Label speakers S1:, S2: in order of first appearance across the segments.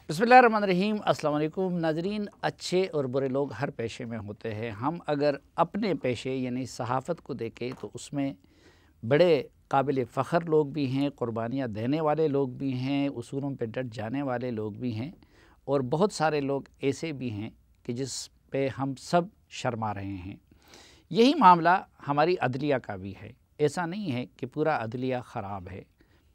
S1: बिस्मिल्लाहिर्रहमानिर्रहीम। अस्सलाम वालेकुम नाज़रीन। अच्छे और बुरे लोग हर पेशे में होते हैं। हम अगर अपने पेशे यानी सहाफ़त को देखें तो उसमें बड़े काबिल फ़ख्र लोग भी हैं, क़ुरबानियाँ देने वाले लोग भी हैं, उसूलों पे डट जाने वाले लोग भी हैं, और बहुत सारे लोग ऐसे भी हैं कि जिस पे हम सब शर्मा रहे हैं। यही मामला हमारी अदलिया का भी है। ऐसा नहीं है कि पूरा अदलिया ख़राब है।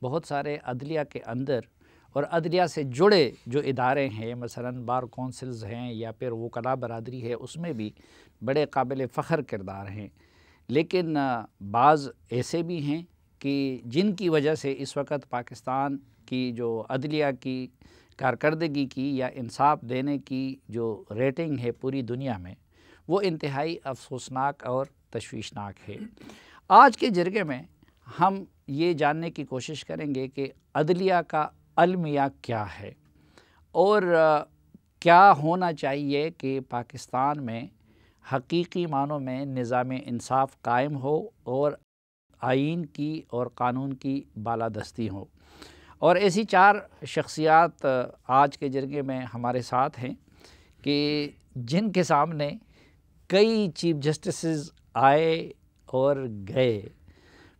S1: बहुत सारे अदलिया के अंदर और अदलिया से जुड़े जो इदारे हैं, मसलन बार कौंसिल्स हैं या फिर वकला बरादरी है, उसमें भी बड़े काबिल फ़ख्र किरदार हैं। लेकिन बाज़ ऐसे भी हैं कि जिनकी वजह से इस वक्त पाकिस्तान की जो अदलिया की कारकर्दगी की या इंसाफ देने की जो रेटिंग है पूरी दुनिया में, वो इंतहाई अफसोसनाक और तशवीशनाक है। आज के जरगे में हम ये जानने की कोशिश करेंगे कि अदलिया का अलमिया क्या है और क्या होना चाहिए कि पाकिस्तान में हकीकी मानों में निज़ाम इंसाफ कायम हो और आइन की और कानून की बालादस्ती हो। और ऐसी चार शख्सियात आज के जरगे में हमारे साथ हैं कि जिनके सामने कई चीफ जस्टिस आए और गए।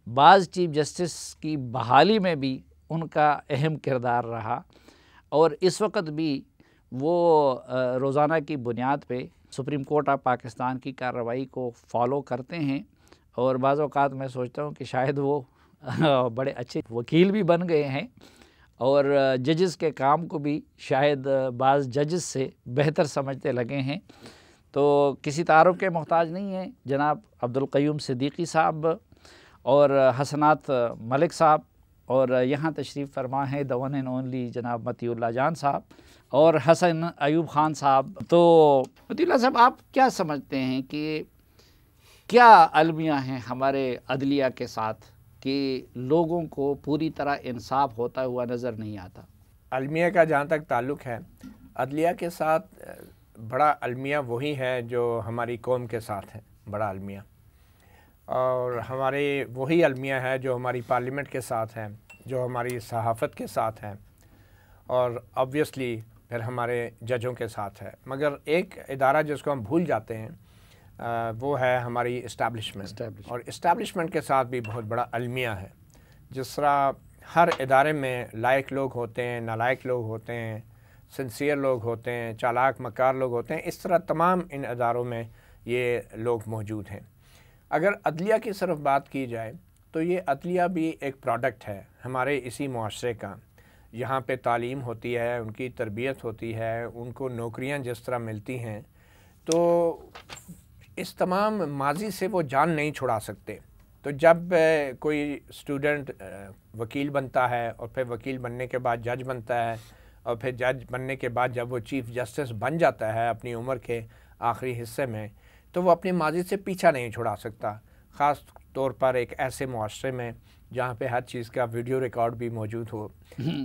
S1: बाज़ चीफ जस्टिस की बहाली में भी उनका अहम किरदार रहा और इस वक्त भी वो रोज़ाना की बुनियाद पे सुप्रीम कोर्ट ऑफ पाकिस्तान की कार्रवाई को फ़ॉलो करते हैं। और बाज़ औक़ात मैं सोचता हूँ कि शायद वो बड़े अच्छे वकील भी बन गए हैं और जजेस के काम को भी शायद बाज़ जजेस से बेहतर समझते लगे हैं। तो किसी तारुफ़ के मोहताज नहीं हैं जनाब अब्दुल क़य्यूम सिद्दीकी साहब और हसनात मलिक साहब, और यहाँ तशरीफ़ फरमा है द वन एंड ओनली जनाब मतीउल्लाह जान साहब और हसन अयूब ख़ान साहब। तो मतीउल्लाह साहब, आप क्या समझते हैं कि क्या अलमिया हैं हमारे अदलिया के साथ कि लोगों को पूरी तरह इंसाफ होता हुआ नज़र नहीं आता?
S2: अलमिया का जहाँ तक ताल्लुक़ है, अदलिया के साथ बड़ा अलमिया वही है जो हमारी कौम के साथ है, बड़ा अलमिया। और हमारे वही अलमिया है जो हमारी पार्लियामेंट के साथ है, जो हमारी सहाफ़त के साथ है और ऑब्वियसली फिर हमारे जजों के साथ है। मगर एक इदारा जिसको हम भूल जाते हैं वो है हमारी इस्टेब्लिशमेंट। और इस्टेब्लिशमेंट के साथ भी बहुत बड़ा अलमिया है। जिस तरह हर इदारे में लायक लोग होते हैं, नालायक लोग होते हैं, सिंसियर लोग होते हैं, चालाक मकार लोग होते हैं, इस तरह तमाम इन इदारों में ये लोग मौजूद हैं। अगर अदलिया की तरफ बात की जाए तो ये अदलिया भी एक प्रोडक्ट है हमारे इसी मुआशरे का। यहाँ पे तालीम होती है, उनकी तरबियत होती है, उनको नौकरियाँ जिस तरह मिलती हैं, तो इस तमाम माजी से वो जान नहीं छुड़ा सकते। तो जब कोई स्टूडेंट वकील बनता है और फिर वकील बनने के बाद जज बनता है और फिर जज बनने के बाद जब वो चीफ़ जस्टिस बन जाता है अपनी उम्र के आखिरी हिस्से में, तो वो अपनी माजी से पीछा नहीं छुड़ा सकता। ख़ास तौर पर एक ऐसे मुआशरे में जहाँ पे हर चीज़ का वीडियो रिकॉर्ड भी मौजूद हो।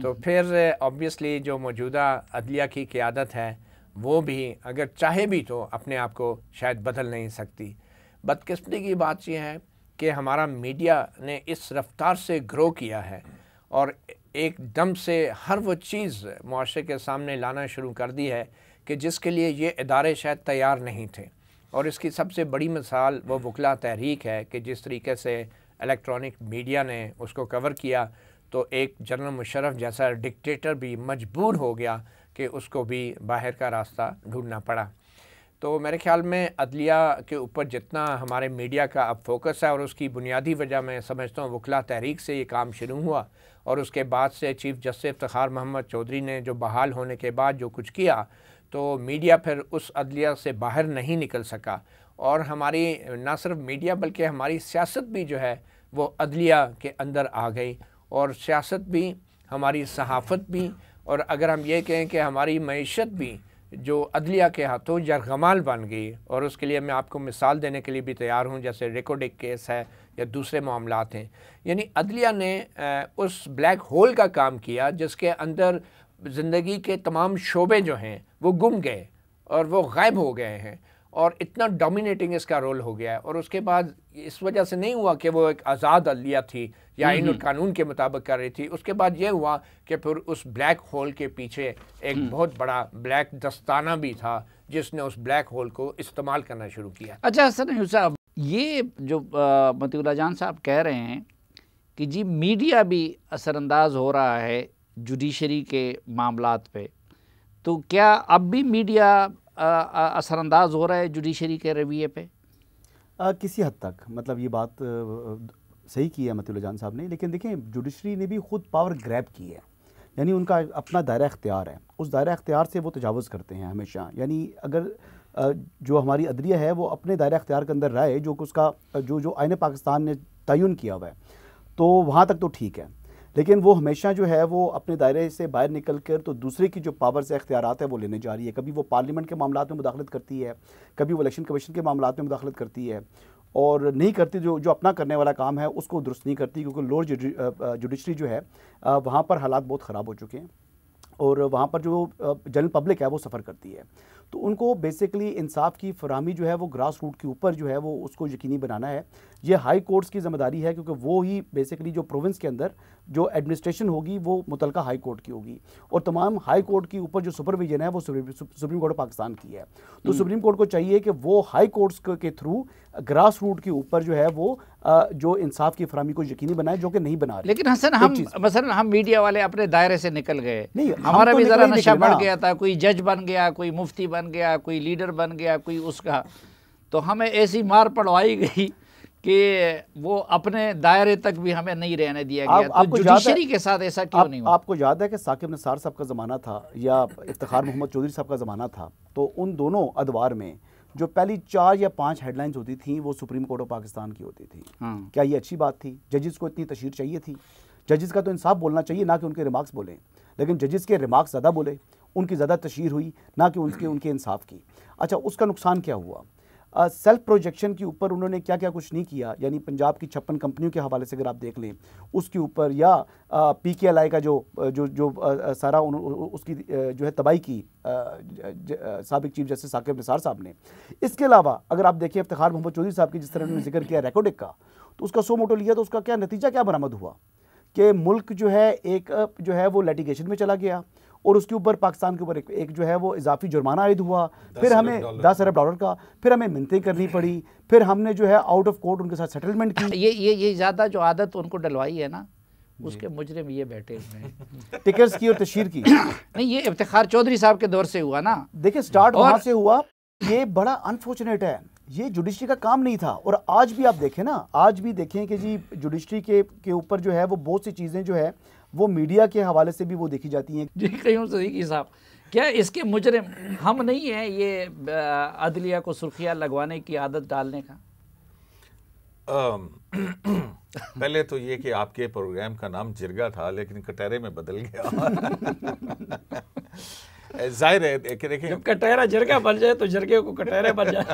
S2: तो फिर ऑब्वियसली जो मौजूदा अदलिया की क़यादत है वो भी अगर चाहे भी तो अपने आप को शायद बदल नहीं सकती। बदकिस्मती की बात यह है कि हमारा मीडिया ने इस रफ्तार से ग्रो किया है और एकदम से हर वो चीज़ मुआशरे के सामने लाना शुरू कर दी है कि जिसके लिए ये इदारे शायद तैयार नहीं थे। और इसकी सबसे बड़ी मिसाल वो वकला तहरीक है कि जिस तरीके से इलेक्ट्रॉनिक मीडिया ने उसको कवर किया, तो एक जनरल मुशर्रफ जैसा डिक्टेटर भी मजबूर हो गया कि उसको भी बाहर का रास्ता ढूंढना पड़ा। तो मेरे ख्याल में अदलिया के ऊपर जितना हमारे मीडिया का अब फोकस है, और उसकी बुनियादी वजह मैं समझता हूँ वकला तहरीक से ये काम शुरू हुआ और उसके बाद से चीफ जस्टिस इफ्तिखार मोहम्मद चौधरी ने जो बहाल होने के बाद जो कुछ किया, तो मीडिया फिर उस अदलिया से बाहर नहीं निकल सका। और हमारी ना सिर्फ मीडिया बल्कि हमारी सियासत भी जो है वो अदलिया के अंदर आ गई, और सियासत भी, हमारी सहाफ़त भी, और अगर हम ये कहें कि हमारी मईशत भी जो अदलिया के हाथों यरगमाल बन गई। और उसके लिए मैं आपको मिसाल देने के लिए भी तैयार हूँ, जैसे रिकोडिक केस है या दूसरे मामलात हैं। यानी अदलिया ने उस ब्लैक होल का काम किया जिसके अंदर ज़िंदगी के तमाम शोबे जो हैं वो गुम गए और वो गायब हो गए हैं। और इतना डोमिनेटिंग इसका रोल हो गया है। और उसके बाद इस वजह से नहीं हुआ कि वो एक आज़ाद अदलिया थी या आईन और कानून के मुताबिक कर रही थी, उसके बाद ये हुआ कि फिर उस ब्लैक होल के पीछे एक बहुत बड़ा ब्लैक दस्ताना भी था जिसने उस ब्लैक होल को इस्तेमाल करना शुरू किया।
S1: अच्छा हसन साहब, ये जो मतीउल्लाह जान साहब कह रहे हैं कि जी मीडिया भी असरअंदाज हो रहा है जुडिशरी के मामलात पे, तो क्या अब भी मीडिया असरअंदाज हो रहा है जुडिशरी के रवैये पे?
S3: किसी हद तक, मतलब ये बात सही की है मतीउल्लाह जान साहब ने, लेकिन देखें जुडिशरी ने भी खुद पावर ग्रैब की है, यानी उनका अपना दायरा इख्तियार है, उस दायरा इख्तियार से वो तजावुज़ करते हैं हमेशा। यानी अगर जो हमारी अदलिया है वो अपने दायरा इख्तियार के अंदर रहे, जो उसका जो आईन पाकिस्तान ने तयन किया हुआ है, तो वहाँ तक तो ठीक है, लेकिन वो हमेशा जो है वो अपने दायरे से बाहर निकल कर तो दूसरे की जो पावर्स है, इख्तियारात है, वो लेने जा रही है। कभी वो पार्लियामेंट के मामलात में मुदाखलत करती है, कभी वो इलेक्शन कमीशन के मामलात में मुदाखलत करती है, और नहीं करती जो अपना करने वाला काम है उसको दुरुस्त नहीं करती, क्योंकि लोअर जुडिशरी जो है वहाँ पर हालात बहुत ख़राब हो चुके हैं और वहाँ पर जो जनरल पब्लिक है वो सफ़र करती है। तो उनको बेसिकली इंसाफ की फराहमी जो है वो ग्रास रूट के ऊपर जो है वो उसको यकीनी बनाना है। ये हाई कोर्ट्स की ज़िम्मेदारी है, क्योंकि वो ही बेसिकली जो प्रोविंस के अंदर जो एडमिनिस्ट्रेशन होगी वो मुतलका हाई कोर्ट की होगी, और तमाम हाई कोर्ट के ऊपर जो सुपरविजन है वो सुप्रीम कोर्ट ऑफ पाकिस्तान की है। तो सुप्रीम कोर्ट को चाहिए कि वो हाई कोर्ट्स के थ्रू ग्रास रूट के ऊपर जो है वो जो इंसाफ की फराहमी को यकीनी बनाए, जो कि नहीं बना रही।
S1: लेकिन हसन, हम मीडिया वाले अपने दायरे से निकल गए,
S3: नहीं,
S1: हमारा
S3: तो
S1: भी ज़रा नशा बढ़
S3: ना।
S1: गया था, कोई जज बन गया, कोई मुफ्ती बन गया, कोई लीडर बन गया, कोई उसका, तो हमें ऐसी मार पड़वाई गई कि वो अपने दायरे तक भी हमें नहीं रहने दिया गया। तो जुडिशरी के साथ ऐसा क्यों नहीं हुआ?
S3: आपको याद है कि साकिब निसार साहब का ज़माना था या इफ्तिखार मोहम्मद चौधरी साहब का ज़माना था, तो उन दोनों अदवार में जो पहली 4 या 5 हेडलाइंस होती थी वो सुप्रीम कोर्ट ऑफ पाकिस्तान की होती थी। क्या ये अच्छी बात थी? जजेस को इतनी तशहीर चाहिए थी? जजेस का तो इंसाफ बोलना चाहिए, ना कि उनके रिमार्क्स बोलें, लेकिन जजेस के रिमार्क्स ज़्यादा बोले, उनकी ज़्यादा तशहीर हुई, ना कि उनके इंसाफ की। अच्छा, उसका नुकसान क्या हुआ? सेल्फ प्रोजेक्शन के ऊपर उन्होंने क्या क्या कुछ नहीं किया, यानी पंजाब की 56 कंपनियों के हवाले से अगर आप देख लें उसके ऊपर, या PKLI का जो सारा उसकी जो है तबाही की साबिक चीफ जस्टिस साकिब निसार साहब ने। इसके अलावा अगर आप देखें इफ्तिखार मोहम्मद चौधरी साहब की, जिस तरह उन्होंने जिक्र किया रेकोडिक का, तो उसका सो मोटो लिया, तो उसका क्या नतीजा क्या बरामद हुआ कि मुल्क जो है एक जो है वो लिटिगेशन में चला गया, और उसके ऊपर पाकिस्तान के ऊपर एक जो है वो इजाफी जुर्माना आयद हुआ, फिर हमें $10 अरब का, फिर हमें मिन्नतें करनी पड़ी, फिर हमने जो है आउट ऑफ कोर्ट उनके साथ सेटलमेंट की।
S1: ये ज़्यादा जो आदत उनको डलवाई है ना, उसके मुजरिम ये बैठे हुए हैं।
S3: टिकर्स की और तशहीर की
S1: नहीं, ये इफ्तिखार चौधरी साहब के दौर से हुआ ना।
S3: देखिए, स्टार्ट वहाँ से हुआ। ये बड़ा अनफॉर्चुनेट है, ये जुडिशरी का काम नहीं था। और आज भी आप देखें ना, आज भी देखें कि जी जुडिशरी के ऊपर जो है वो बहुत सी चीज़ें जो है वो मीडिया के हवाले से भी वो देखी जाती हैं।
S1: जी कहीं सदीकी साहब, क्या इसके मुजरिम हम नहीं हैं, ये अदलिया को सुर्खियाँ लगवाने की आदत डालने का?
S4: पहले तो ये कि आपके प्रोग्राम का नाम जिरगा था, लेकिन कटहरे में बदल गया। जाहिर है कि देखिए,
S1: जब कटहरा जिरगा बन जाए तो जिरगे को कटहरे बन जाए।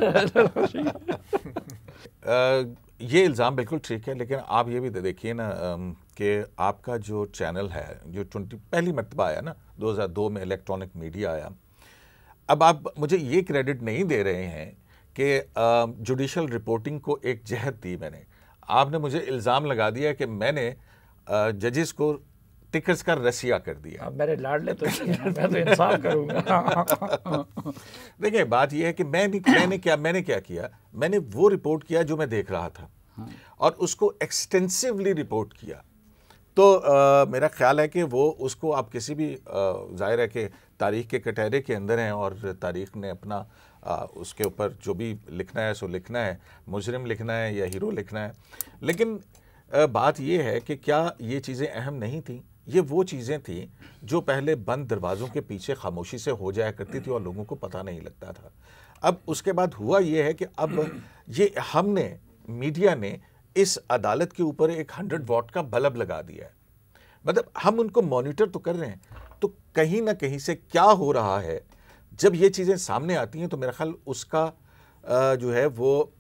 S4: ये इल्ज़ाम बिल्कुल ठीक है, लेकिन आप ये भी देखिए ना कि आपका जो चैनल है, जो पहली मरतबा आया ना 2002 में इलेक्ट्रॉनिक मीडिया आया, अब आप मुझे ये क्रेडिट नहीं दे रहे हैं कि जुडिशल रिपोर्टिंग को एक जहत दी मैंने। आपने मुझे इल्ज़ाम लगा दिया कि मैंने जजेस को टिकर्स का रसिया कर दिया।
S1: अब मेरे लाडले तो मैं तो इंसाफ करूंगा।
S4: देखिए, बात यह है कि मैंने क्या किया, मैंने वो रिपोर्ट किया जो मैं देख रहा था, और उसको एक्सटेंसिवली रिपोर्ट किया। तो मेरा ख्याल है कि वो उसको आप किसी भी ज़ाहिर है कि तारीख़ के कटहरे के अंदर हैं, और तारीख़ ने अपना उसके ऊपर जो भी लिखना है सो लिखना है, मुजरिम लिखना है या हीरो लिखना है। लेकिन बात ये है कि क्या ये चीज़ें अहम नहीं थी? ये वो चीज़ें थी जो पहले बंद दरवाज़ों के पीछे खामोशी से हो जाया करती थी और लोगों को पता नहीं लगता था। अब उसके बाद हुआ ये है कि अब ये हमने, मीडिया ने इस अदालत के ऊपर एक 100 वॉट का बल्ब लगा दिया है। मतलब हम उनको मॉनिटर तो कर रहे हैं, तो कहीं ना कहीं से क्या हो रहा है, जब ये चीज़ें सामने आती हैं तो मेरा ख्याल उसका जो है वो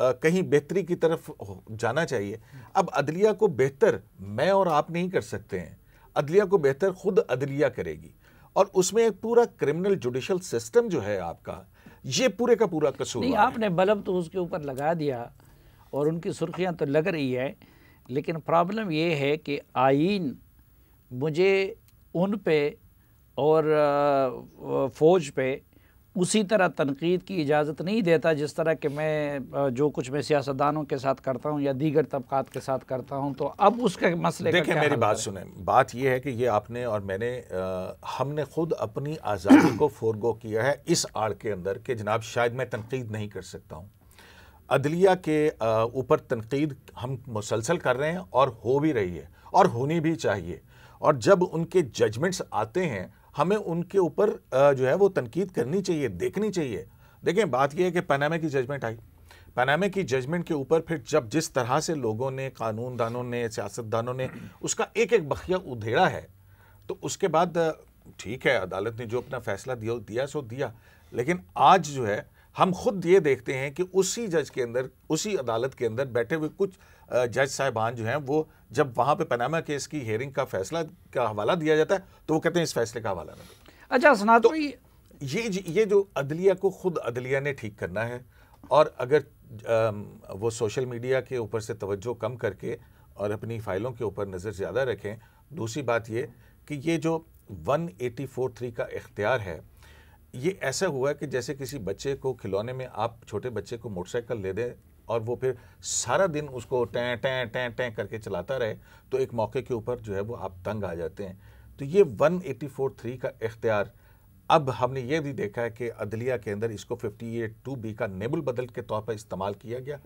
S4: कहीं बेहतरी की तरफ जाना चाहिए। अब अदलिया को बेहतर मैं और आप नहीं कर सकते हैं, अदलिया को बेहतर खुद अदलिया करेगी, और उसमें एक पूरा क्रिमिनल जुडिशल सिस्टम जो है आपका, ये पूरे का पूरा कसूर
S1: नहीं, आपने बल्ब तो उसके ऊपर लगा दिया और उनकी सुर्खियां तो लग रही है, लेकिन प्रॉब्लम ये है कि आईन मुझे उन पे और फ़ौज पे उसी तरह तनकीद की इजाज़त नहीं देता जिस तरह कि मैं जो कुछ मैं सियासतदानों के साथ करता हूँ या दीगर तबकात के साथ करता हूँ। तो अब उसके मसले
S4: देखें, मेरी बात सुने, बात यह है कि ये आपने और मैंने हमने खुद अपनी आज़ादी को फोरगो किया है इस आड़ के अंदर कि जनाब शायद मैं तनकीद नहीं कर सकता हूँ। अदलिया के ऊपर तनकीद हम मुसलसल कर रहे हैं और हो भी रही है और होनी भी चाहिए, और जब उनके जजमेंट्स आते हैं हमें उनके ऊपर जो है वो तनकीद करनी चाहिए, देखनी चाहिए। देखें, बात यह है कि पनामा की जजमेंट आई, पनामा की जजमेंट के ऊपर फिर जब जिस तरह से लोगों ने, कानूनदानों ने, सियासतदानों ने उसका एक एक बखिया उधेड़ा है, तो उसके बाद ठीक है, अदालत ने जो अपना फैसला दिया सो दिया। लेकिन आज जो है हम खुद ये देखते हैं कि उसी जज के अंदर, उसी अदालत के अंदर बैठे हुए कुछ जज साहिबान जो हैं वो जब वहाँ पे पनामा केस की हेयरिंग का फैसला का हवाला दिया जाता है तो वो कहते हैं इस फैसले का हवाला नहीं।
S1: अच्छा सनात,
S4: तो ये जो अदलिया को खुद अदलिया ने ठीक करना है, और अगर वो सोशल मीडिया के ऊपर से तवज्जो कम करके और अपनी फाइलों के ऊपर नज़र ज़्यादा रखें। दूसरी बात ये कि ये जो 184(3) का इख्तियार है, ये ऐसा हुआ है कि जैसे किसी बच्चे को खिलौने में आप छोटे बच्चे को मोटरसाइकिल ले दें और वो फिर सारा दिन उसको टैं टैं टैं टैं करके चलाता रहे, तो एक मौके के ऊपर जो है वो आप तंग आ जाते हैं। तो ये 184(3) का इख्तियार अब हमने ये भी देखा है कि अदलिया के अंदर इसको 58(2)B का नेबुल बदल के तौर पर इस्तेमाल किया गया,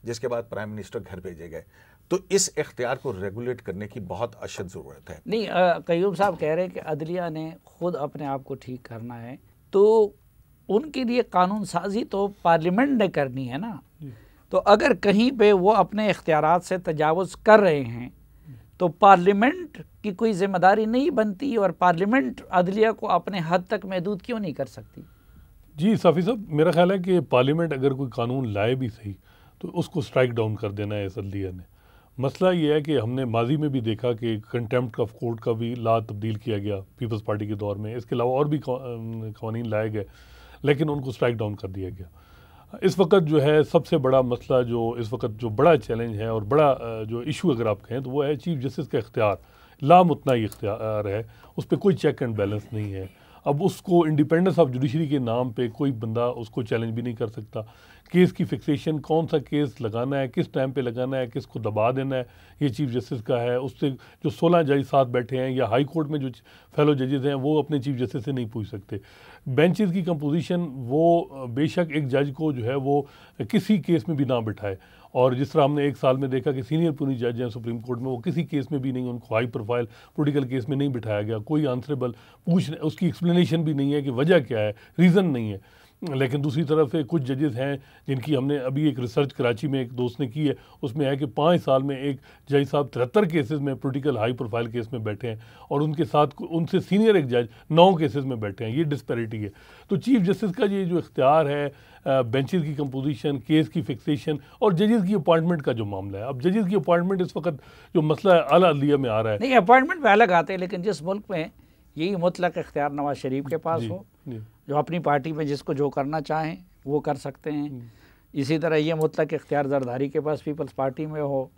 S4: जिसके बाद प्राइम मिनिस्टर घर भेजे गए। तो इस इख्तियार को रेगुलेट करने की बहुत अशद ज़रूरत है।
S1: नहीं, कयूम साहब कह रहे हैं कि अदलिया ने खुद अपने आप को ठीक करना है, तो उनके लिए कानून साजी तो पार्लियामेंट ने करनी है ना। तो अगर कहीं पे वो अपने इख्तियारात से तजावुज़ कर रहे हैं तो पार्लियामेंट की कोई जिम्मेदारी नहीं बनती, और पार्लियामेंट अदलिया को अपने हद तक महदूद क्यों नहीं कर सकती?
S5: जी साफ़ी साहब, मेरा ख्याल है कि पार्लियामेंट अगर कोई कानून लाए भी सही तो उसको स्ट्राइक डाउन कर देना है इस अदलिया ने। मसला ये है कि हमने माजी में भी देखा कि कंटेम्प्ट ऑफ कोर्ट का भी ला तब्दील किया गया पीपल्स पार्टी के दौर में, इसके अलावा और भी कानून लाए गए, लेकिन उनको स्ट्राइक डाउन कर दिया गया। इस वक्त जो है सबसे बड़ा मसला, जो इस वक्त जो बड़ा चैलेंज है और बड़ा जो इशू अगर आप कहें तो वो है चीफ जस्टिस का इख्तियार। लामुतनाई इख्तियार है, उस पर कोई चेक एंड बैलेंस नहीं है। अब उसको इंडिपेंडेंस ऑफ जुडिशरी के नाम पे कोई बंदा उसको चैलेंज भी नहीं कर सकता। केस की फिक्सेशन, कौन सा केस लगाना है, किस टाइम पे लगाना है, किसको दबा देना है, ये चीफ जस्टिस का है। उससे जो 16 जज साथ बैठे हैं या हाई कोर्ट में जो फेलो जजेस हैं वो अपने चीफ जस्टिस से नहीं पूछ सकते। बेंचेस की कंपोजिशन, वो बेशक एक जज को जो है वो किसी केस में भी ना बिठाए, और जिस तरह हमने एक साल में देखा कि सीनियर पुलिस जज हैं सुप्रीम कोर्ट में, वो किसी केस में भी नहीं, उनको हाई प्रोफाइल पॉलिटिकल केस में नहीं बिठाया गया, कोई आंसरेबल उसकी एक्सप्लेनेशन भी नहीं है कि वजह क्या है, रीज़न नहीं है। लेकिन दूसरी तरफ कुछ जजेस हैं जिनकी हमने अभी एक रिसर्च कराची में एक दोस्त ने की है, उसमें है कि 5 साल में एक जज साहब 73 केसेस में पॉलिटिकल हाई प्रोफाइल केस में बैठे हैं, और उनके साथ उनसे सीनियर एक जज 9 केसेस में बैठे हैं। ये डिस्पैरिटी है। तो चीफ जस्टिस का ये जो इख्तियार है, बेंचेस की कंपोजिशन, केस की फिक्सेशन और जजेस की अपॉइंटमेंट का जो मामला है, अब जजेस की अपॉइंटमेंट इस वक्त जो मसला है आला अदलिया में आ रहा है।
S1: नहीं, अपॉइंटमेंट में अलग आते हैं, लेकिन जिस मुल्क में यही मुतलक इख्तियार नवाज शरीफ के पास हो, जो अपनी पार्टी में जिसको जो करना चाहें वो कर सकते हैं, इसी तरह ये मुतलक इख्तियार जरदारी के पास पीपल्स पार्टी में हो,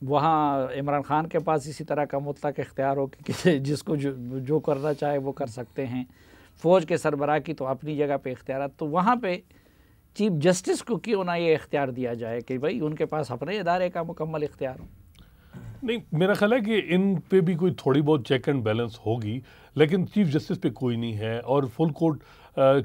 S1: वहाँ इमरान खान के पास इसी तरह का मुतलक इख्तियार हो कि जिसको जो करना चाहे वो कर सकते हैं। फ़ौज के सरबराह की तो अपनी जगह पे इख्तियार, तो वहाँ पे चीफ जस्टिस को क्यों ना ये इख्तियार दिया जाए कि भाई उनके पास अपने इदारे का मुकम्मल इख्तियार हो?
S5: नहीं, मेरा ख्याल है कि इन पे भी कोई थोड़ी बहुत चेक एंड बैलेंस होगी, लेकिन चीफ जस्टिस पे कोई नहीं है। और फुल कोर्ट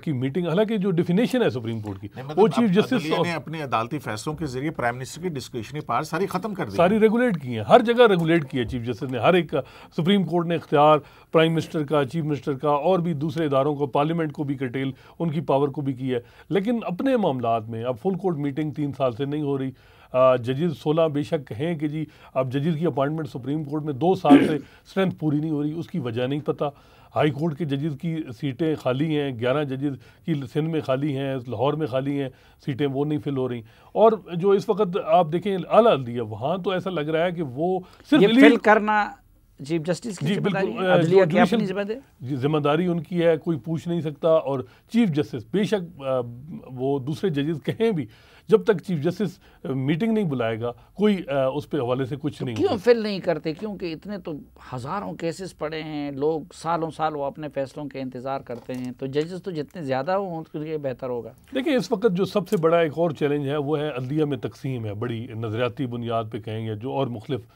S5: की मीटिंग, हालांकि जो डिफिनेशन है सुप्रीम कोर्ट की, वो चीफ जस्टिस
S4: ने अपने अदालती फैसलों के जरिए प्राइम मिनिस्टर की डिस्क्रिशनरी पावर सारी खत्म कर दी,
S5: सारी रेगुलेट की है, हर जगह रेगुलेट की है चीफ जस्टिस ने। हर एक का सुप्रीम कोर्ट ने इख्तियार प्राइम मिनिस्टर का, चीफ मिनिस्टर का और भी दूसरे इदारों को, पार्लियामेंट को भी कटेल उनकी पावर को भी की है। लेकिन अपने मामलात में अब फुल कोर्ट मीटिंग 3 साल से नहीं हो रही। जजेस 16 बेशक कहें कि जी अब जजेस की अपॉइंटमेंट सुप्रीम कोर्ट में 2 साल से स्ट्रेंथ पूरी नहीं हो रही, उसकी वजह नहीं पता। हाई कोर्ट के जजेस की सीटें खाली हैं, 11 जजेस की सिंध में खाली हैं, लाहौर में खाली हैं सीटें, वो नहीं फिल हो रही। और जो इस वक्त आप देखें आला अदलिया, वहाँ तो ऐसा लग रहा है कि वो सिर्फ
S1: फिल करना चीफ जस्टिस की
S5: जी
S1: जिम्मेदारी
S5: बिल्कुल,
S1: है? अदलिया
S5: जो
S1: की अपनी
S5: जुडिशल
S1: जिम्मेदारी?
S5: जिम्मेदारी उनकी है, कोई पूछ नहीं सकता। और चीफ जस्टिस बेशक वो दूसरे जजेस कहें भी, जब तक चीफ जस्टिस मीटिंग नहीं बुलाएगा कोई उस पे हवाले से कुछ नहीं
S1: क्यों
S5: होगा।
S1: फिल नहीं करते? क्योंकि इतने तो हज़ारों केसेस पड़े हैं, लोग सालों साल वो अपने फैसलों के इंतज़ार करते हैं, तो जजेस तो जितने ज़्यादा हो उनके लिए बेहतर होगा।
S5: देखिए इस वक्त जो सबसे बड़ा एक और चैलेंज है वो है अदलिया में तकसीम है, बड़ी नज़रियाती बुनियाद पे कहेंगे जो, और मुख्तलिफ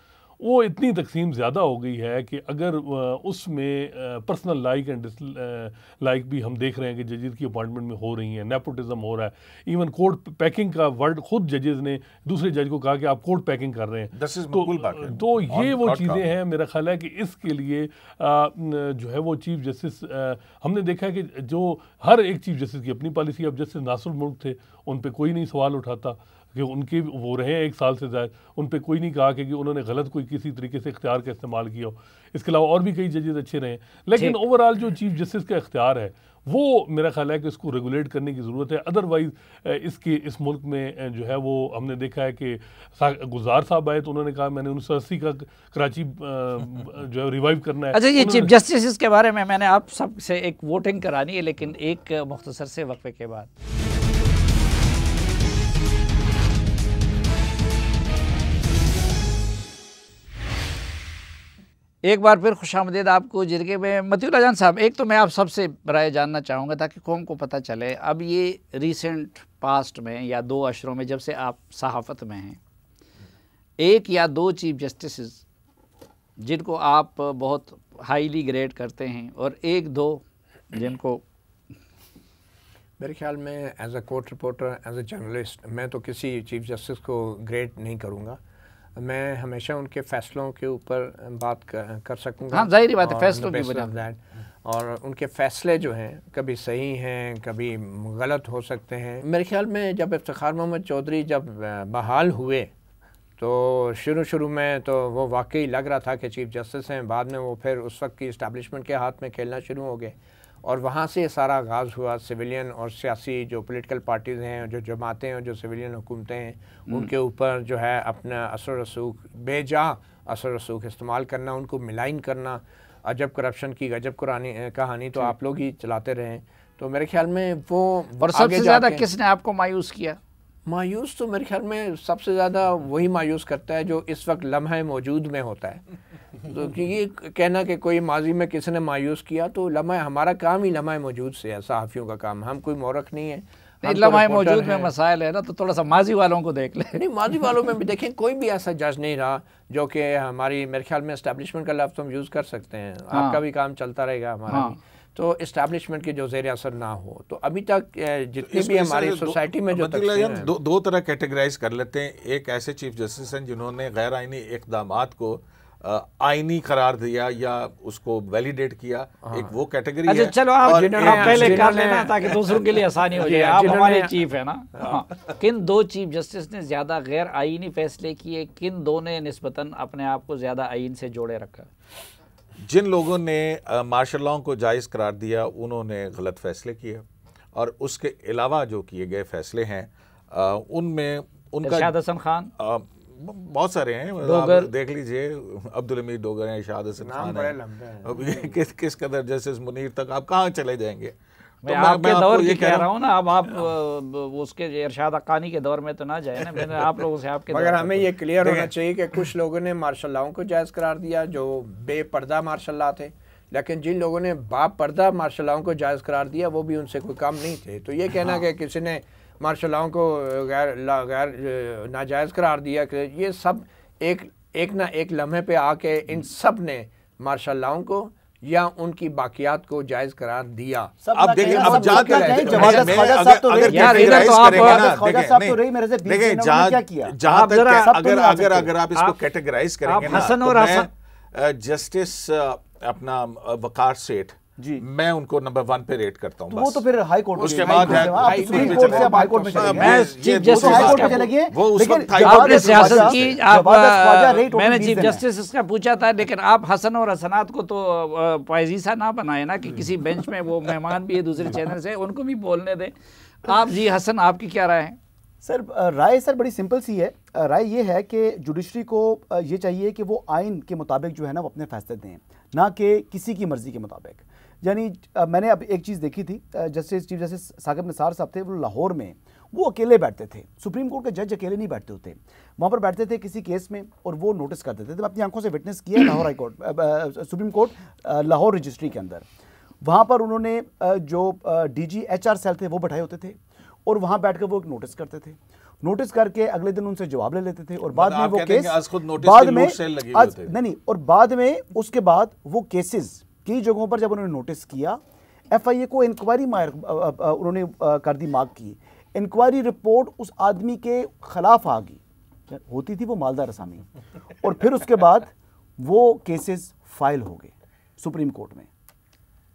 S5: वो इतनी तकसीम ज़्यादा हो गई है कि अगर उसमें पर्सनल लाइक एंड डिसलाइक भी हम देख रहे हैं कि जजेस की अपॉइंटमेंट में हो रही हैं, नेपोटिज्म हो रहा है। इवन कोर्ट पैकिंग का वर्ड खुद जजेस ने दूसरे जज को कहा कि आप कोर्ट पैकिंग कर रहे हैं। तो ये वो चीज़ें हैं, मेरा ख्याल है कि इसके लिए जो है वो चीफ जस्टिस, हमने देखा है कि जो हर एक चीफ जस्टिस की अपनी पॉलिसी। अब जस्टिस नासिर मुल्क थे, उन पर कोई नहीं सवाल उठाता कि उनके वो रहे 1 साल से ज़्यादा, उन पे कोई नहीं कहा कि उन्होंने गलत कोई किसी तरीके से इख्तियार का इस्तेमाल किया हो। इसके अलावा और भी कई जजेस अच्छे रहे, लेकिन ओवरऑल जो चीफ जस्टिस का इख्तियार है वो मेरा ख्याल है कि इसको रेगुलेट करने की ज़रूरत है। अदरवाइज़ इस मुल्क में जो है वो हमने देखा है कि गुजार साहब आए तो उन्होंने कहा मैंने 1980 का कराची जो है रिवाइव करना है।
S1: अच्छा, ये चीफ जस्टिस के बारे में मैंने आप सब से एक वोटिंग करानी है, लेकिन एक मुख्तसर से वक्फे के बाद। एक बार फिर खुशामदीद आपको जिरगे में। मतीउल्लाह जान साहब, एक तो मैं आप सबसे राय जानना चाहूँगा ताकि कौम को पता चले, अब ये रिसेंट पास्ट में या 2 अशरों में जब से आप सहाफ़त में हैं, 1 या 2 चीफ जस्टिस जिनको आप बहुत हाईली ग्रेड करते हैं और 1-2 जिनको
S2: मेरे ख्याल में as a court reporter, as a journalist, मैं तो किसी चीफ जस्टिस को ग्रेड नहीं करूँगा। मैं हमेशा उनके फ़ैसलों के ऊपर बात कर सकूँगा।
S1: हाँ, ज़ाहिर बात है, फ़ैसलों की वजह।
S2: और उनके फ़ैसले जो हैं कभी सही हैं, कभी गलत हो सकते हैं। मेरे ख्याल में जब इफ्तिखार मोहम्मद चौधरी जब बहाल हुए तो शुरू में तो वो वाकई लग रहा था कि चीफ जस्टिस हैं, बाद में वो फिर उस वक्त की इस्टेब्लिशमेंट के हाथ में खेलना शुरू हो गए और वहाँ से सारा आगाज़ हुआ। सिविलियन और सियासी जो पॉलिटिकल पार्टीज़ हैं, जो जमातें हैं, जो सिविलियन हुकूमतें हैं, उनके ऊपर जो है अपना असर रसूख, बेजा असर रसूख इस्तेमाल करना, उनको मिलाइन करना, अजब करप्शन की गजब कहानी तो आप लोग ही चलाते रहे। तो मेरे ख्याल में वो
S1: और सबसे ज़्यादा किसने आपको मायूस किया?
S2: मायूस तो मेरे ख्याल में सबसे ज़्यादा वही मायूस करता है जो इस वक्त लम्हा मौजूद में होता है। तो ये कहना कि कोई माजी में किसी ने मायूस किया, तो लम्हा, हमारा काम ही लम्हा मौजूद से है, सहाफ़ियों का काम। हम कोई मौरख नहीं है।
S1: लम्हा मौजूद में मसाइल है ना, तो थोड़ा सा माजी वालों को देख ले।
S2: नहीं, माजी वालों में भी देखें, कोई भी ऐसा जज नहीं रहा जो कि हमारी, मेरे ख्याल में एस्टैब्लिशमेंट का लफ्ज़ हम यूज़ कर सकते हैं। आपका भी काम चलता रहेगा, हमारा भी। तो इस्टेब्लिशमेंट के जो ज़ेर असर ना हो, तो अभी तक जितनी भी हमारी सोसाइटी में जो
S4: दो तरह कैटेगराइज कर लेते हैं। एक ऐसे चीफ जस्टिस हैं जिन्होंने गैर आइनी इक़दामात को आइनी करार दिया या उसको वैलिडेट किया, एक वो कैटेगरी है।
S1: चलो आप पहले कर लेना ताकि दूसरों के लिए आसानी हो जाए। आप हमारे चीफ है ना। किन 2 चीफ जस्टिस ने ज़्यादा गैर आइनी फैसले किए? किन 2 ने निस्बतन अपने आप को ज़्यादा आइन से जोड़े रखा?
S4: जिन लोगों ने मार्शल लॉ को जायज़ करार दिया उन्होंने गलत फैसले किए, और उसके अलावा जो किए गए फैसले हैं उनमें उनका
S1: इरशाद हसन खान,
S4: बहुत सारे हैं, आप देख लीजिए, अब्दुल हमीद डोगर हैं, इरशाद हसन खान हैं, अब किस कदर जस्टिस मुनीर तक आप कहाँ चले जाएंगे।
S1: मैं आपके दौर की कह रहा हूँ ना, अब आप उसके इरशाद हक्कानी के दौर में तो ना जाए ना। मैंने आप लोगों से आपके
S2: मगर हमें ये क्लियर होना चाहिए कि कुछ लोगों ने मार्शल लॉ को जायज़ करार दिया जो बेपर्दा मार्शल लॉ थे, लेकिन जिन लोगों ने बापर्दा मार्शल लॉ को जायज़ करार दिया वो भी उनसे कोई कम नहीं थे। तो ये कहना कि किसी ने मार्शल लॉ को गैर नाजायज़ करार दिया, कि ये सब एक ना एक लम्हे पे आके इन सब ने मार्शल लॉ को या उनकी बाकियात को जायज़ करार दिया।
S4: अब देखिए, अब अगर आप इसको कैटेगराइज करेंगे ना, जस्टिस अपना वकार सेठ, मैं उनको नंबर 1 पे रेट करता हूँ।
S3: वो तो फिर हाई कोर्ट,
S4: उसके बाद
S3: सुप्रीम कोर्ट से हाई कोर्ट में चले
S1: मैं चीफ जस्टिस मैंने चीफ जस्टिस इसका पूछा था, लेकिन आप हसन और हसनात को तो पायजीसा ना बनाए ना कि किसी बेंच में वो मेहमान भी है दूसरे चैनल से, उनको भी बोलने दें। आप जी हसन, आपकी क्या राय है?
S3: सर राय सर बड़ी सिंपल सी है। राय ये है कि जुडिशरी को ये चाहिए कि वो आइन के मुताबिक जो है ना वो अपने फैसले दें, ना कि किसी की मर्ज़ी के मुताबिक। यानी मैंने अब एक चीज़ देखी थी, justice chief justice Saqib Nisar साहब थे, वो लाहौर में वो अकेले बैठते थे। सुप्रीम कोर्ट के जज अकेले नहीं बैठते होते, वहाँ पर बैठते थे किसी केस में और वो नोटिस कर देते थे। मैं अपनी आंखों से विटनेस किया Lahore high court, supreme court Lahore registry के अंदर। वहाँ पर उन्होंने जो DG HR सेल थे वो बैठाए होते थे और वहाँ बैठ कर वो एक नोटिस करते थे। नोटिस करके अगले दिन उनसे जवाब ले लेते थे और बाद में वो केस बाद में नहीं, और बाद में उसके बाद वो केसेस कई जगहों पर जब उन्होंने नोटिस किया, FIA को इंक्वायरी उन्होंने कर दी, मांग की। इंक्वायरी रिपोर्ट उस आदमी के खिलाफ आ गई, होती थी वो मालदार असामी, और फिर उसके बाद वो केसेस फाइल हो गए सुप्रीम कोर्ट में।